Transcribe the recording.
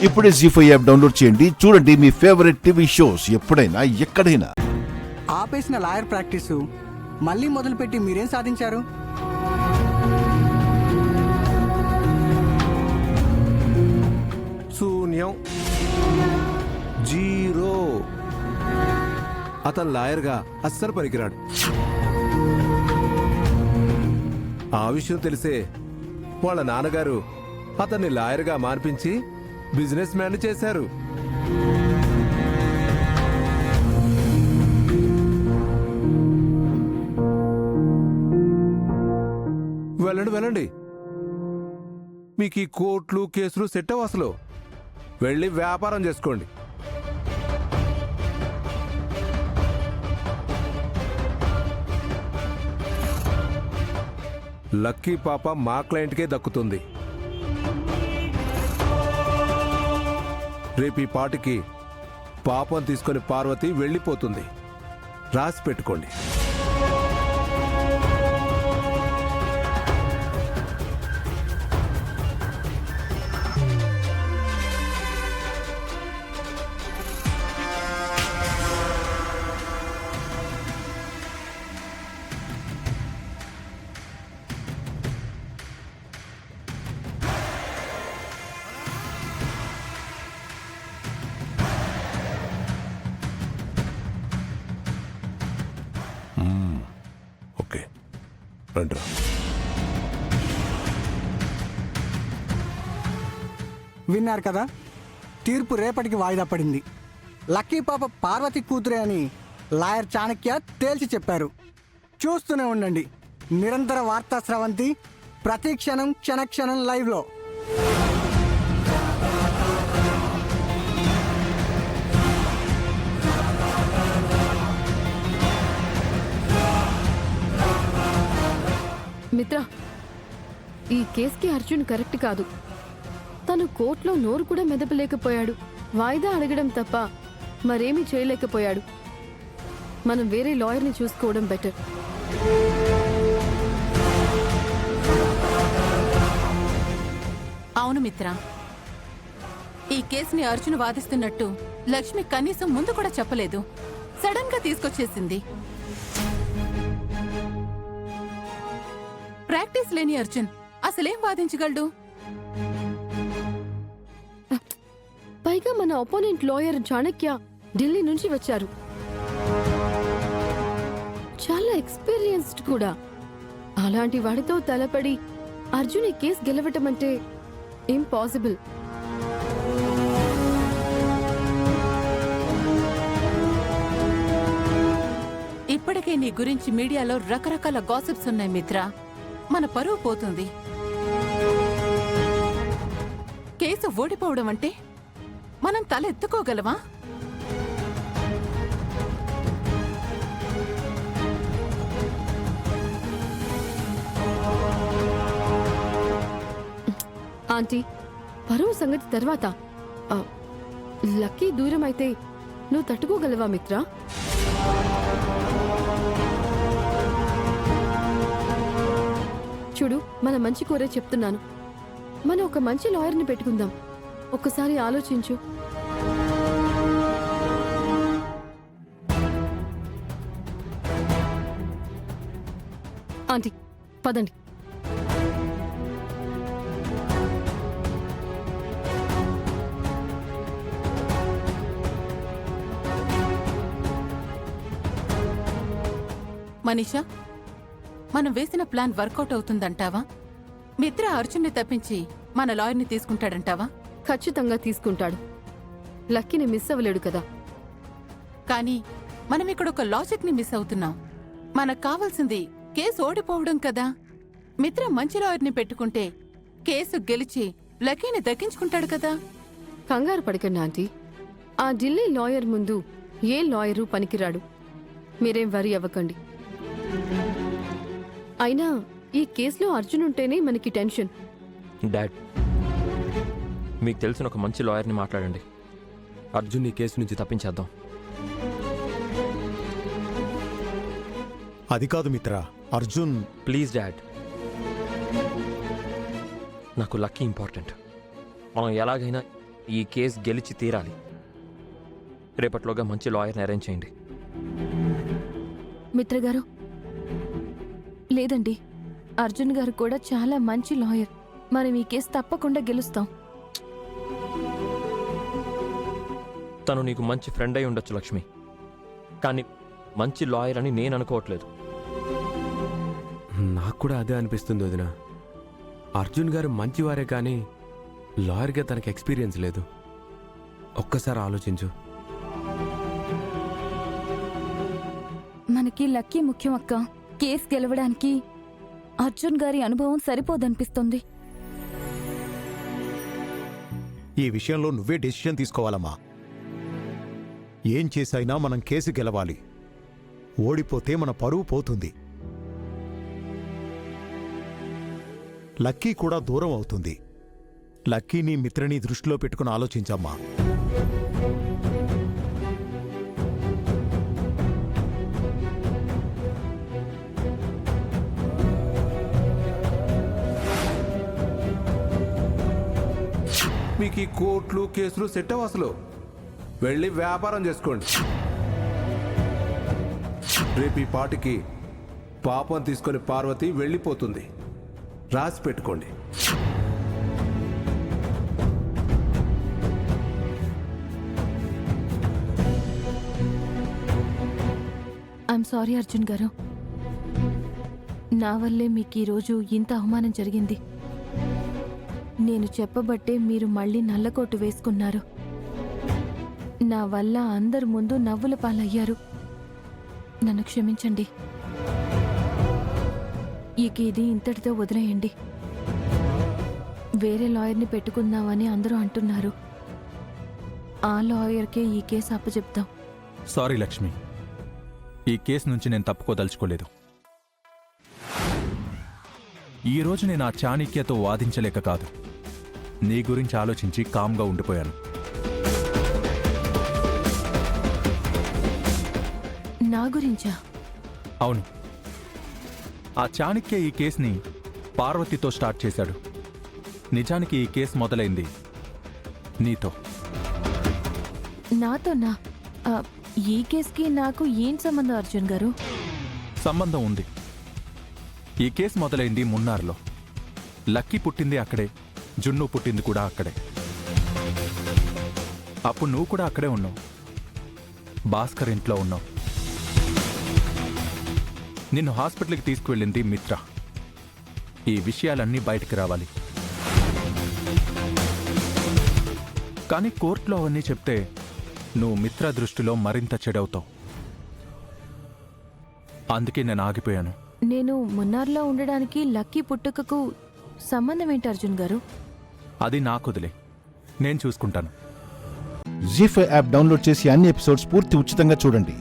ఇప్పుడే జీ5 app download చేయండి. చూడండి మీ ఫేవరెట్ టీవీ షోస్ ఎప్పుడైనా ఎక్కడైనా. ఆపేసిన లాయర్ ప్రాక్టీసు మళ్ళీ మొదలుపెట్టి మీరేం సాధించారు? శూన్యం, జీరో. అతను లాయర్గా అస్సలు పనికిరాడు. ఆ విషయం తెలిసే వాళ్ళ నాన్నగారు అతన్ని లాయర్గా మార్పించి బిజినెస్ మ్యాన్ చేశారు. వెళ్ళండి. మీకు ఈ కోర్టులు కేసులు సెట్ అవ్వ అసలు. వెళ్ళి వ్యాపారం చేసుకోండి. లక్కీ పాప మా క్లయింట్కే దక్కుతుంది. రేపు ఈ పాటికి పాపం తీసుకొని పార్వతి వెళ్ళిపోతుంది. రాసి పెట్టుకోండి. ఓకే, రండి. విన్నారు కదా, తీర్పు రేపటికి వాయిదా పడింది. లక్కీ పాప పార్వతి కూతురే అని లాయర్ చాణక్య తేల్చి చెప్పారు. చూస్తూనే ఉండండి నిరంతర వార్తా స్రవంతి, ప్రతి క్షణం క్షణక్షణం లైవ్లో. మిత్ర, ఈ కేసుకి అర్జున్ కరెక్ట్ కాదు. తను కోర్టులో నోరు కూడా మెదపలేకపోయాడు. వాయిదా అడగడం తప్ప మరేమీ చేయలేకపోయాడు. మనం వేరే లాయర్ని చూసుకోవడం బెటర్. అవును మిత్ర, ఈ కేసుని అర్జున్ వాదిస్తున్నట్టు లక్ష్మి కనీసం ముందు కూడా చెప్పలేదు. సడన్ గా తీసుకొచ్చేసింది. ప్రాక్టీస్ లేని అర్జున్ అసలేం వాదించగలడు? పైగా మన ఒపోనెంట్ లాయర్ చాణక్య ఢిల్లీ నుంచి వచ్చారు. చాలా ఎక్స్పీరియన్స్డ్ కూడా. అలాంటి వాడితో తలపడి అర్జున్ ఈ కేసు గెలవటం అంటే ఇంపాసిబుల్. ఇప్పటికే నీ గురించి మీడియాలో రకరకాల గాసిప్స్ ఉన్నాయి మిత్ర. మన పరువు పోతుంది. కేసు ఓడిపోవడం అంటే మనం తలెత్తుకోగలమా? ఆంటీ, పరువు సంగతి తర్వాత. లక్కీ దూరం అయితే నువ్వు తట్టుకోగలవా మిత్ర? చూడు, మన మంచి కోరే చెప్తున్నాను. మనం ఒక మంచి లాయర్ని పెట్టుకుందాం. ఒక్కసారి ఆలోచించు. ఆంటీ, పదండి. మనీషా, మనం వేసిన ప్లాన్ వర్కౌట్ అవుతుందంటావా? మిత్ర అర్జున్ని తప్పించి మన లాయర్ని తీసుకుంటాడంటావా? ఖచ్చితంగా తీసుకుంటాడు. లక్కీని మిస్ అవ్వలేడు కదా. కానీ మనం ఇక్కడ ఒక లాజిక్ ని మిస్ అవుతున్నాం. మనకు కావాల్సింది కేసు ఓడిపోవడం కదా. మిత్ర మంచి లాయర్ని పెట్టుకుంటే కేసు గెలిచి లక్కీని దక్కించుకుంటాడు కదా. కంగారు పడకండి ఆంటీ. ఆ ఢిల్లీ లాయర్ ముందు ఏ లాయరు పనికిరాడు. మీరేం వరీ అవ్వకండి. అయినా ఈ కేసులో అర్జున్ ఉంటేనే మనకి టెన్షన్. డాడ్, మీకు తెలిసిన ఒక మంచి లాయర్ని మాట్లాడండి. అర్జున్ ఈ కేసు నుంచి తప్పించేద్దాం. అది కాదు మిత్ర, అర్జున్. ప్లీజ్ డాడ్, నాకు లక్కీ ఇంపార్టెంట్. మనం ఎలాగైనా ఈ కేసు గెలిచి తీరాలి. రేపట్లోగా మంచి లాయర్ని అరేంజ్ చేయండి. మిత్ర గారు, లేదండి, అర్జున్ గారు కూడా చాలా మంచి లాయర్. మనం ఈ కేసు తప్పకుండా గెలుస్తాం. తను నీకు మంచి ఫ్రెండ్ అయి ఉండొచ్చు లక్ష్మి, కానీ మంచి లాయర్ అని నేను అనుకోవట్లేదు. నాకు కూడా అదే అనిపిస్తుంది వదిన. అర్జున్ గారు మంచివారే కానీ లాయర్గా తనకి ఎక్స్పీరియన్స్ లేదు. ఒక్కసారి ఆలోచించు. మనకి లక్కీ ముఖ్యం అక్క. కేసు గెలవడానికి అర్జున్ గారి అనుభవం సరిపోదనిపిస్తుంది. ఈ విషయంలో నువ్వే డెసిషన్ తీసుకోవాలమ్మా. ఏం చేసైనా మనం కేసు గెలవాలి. ఓడిపోతే మన పరువు పోతుంది. లక్కీ కూడా దూరం అవుతుంది. లక్కీని మిత్రని దృష్టిలో పెట్టుకుని ఆలోచించమ్మా. మీకు ఈ కోర్టులు కేసులు సెట్ అవ్వ అసలు. వెళ్ళి వ్యాపారం చేసుకోండి. రేపు ఈ పాటికి పాపం తీసుకొని పార్వతి వెళ్ళిపోతుంది. రాసి పెట్టుకోండి. ఐఎమ్ సారీ అర్జున్ గారు, నా వల్లే మీకు ఈరోజు ఇంత అవమానం జరిగింది. నేను చెప్పబట్టే మీరు మళ్ళీ నల్లకోటు వేసుకున్నారు. నా వల్ల అందరి ముందు నవ్వుల పాలయ్యారు. నన్ను క్షమించండి. ఇక ఇది ఇంతటితో వదిలేయండి. వేరే లాయర్ని పెట్టుకుందామని అందరూ అంటున్నారు. ఆ లాయర్కే ఈ కేసు అప్పచెప్తాం. సారీ లక్ష్మి, ఈ కేసు నుంచి నేను తప్పుకోదలుచుకోలేదు. ఈరోజు నేను ఆ చాణక్యతో వాదించలేక కాదు, నీ గురించి ఆలోచించి కామ్గా ఉండిపోయాను. నా గురించా? అవును, ఆ చాణక్య ఈ కేసుని పార్వతితో స్టార్ట్ చేశాడు. నిజానికి ఈ కేసు మొదలైంది నీతో. నాతోనా? ఈ కేసుకి నాకు ఏం సంబంధం అర్జున్ గారు? సంబంధం ఉంది. ఈ కేసు మొదలైంది మున్నార్లో. లక్కీ పుట్టింది అక్కడే, జున్ను పుట్టింది కూడా అక్కడే. అప్పుడు నువ్వు కూడా అక్కడే ఉన్నావు, భాస్కర్ ఇంట్లో ఉన్నావు. నిన్ను హాస్పిటల్కి తీసుకువెళ్ళింది మిత్ర. ఈ విషయాలన్నీ బయటికి రావాలి. కానీ కోర్టులో అవన్నీ చెప్తే నువ్వు మిత్ర దృష్టిలో మరింత చెడవుతావు. అందుకే నేను ఆగిపోయాను. నేను మున్నార్లో ఉండడానికి లక్కీ పుట్టుకకు సంబంధం ఏంటి అర్జున్ గారు? అది నాకొదిలే, నేను చూసుకుంటాను. జీ5 యాప్ డౌన్లోడ్ చేసి అన్ని ఎపిసోడ్స్ పూర్తి ఉచితంగా చూడండి.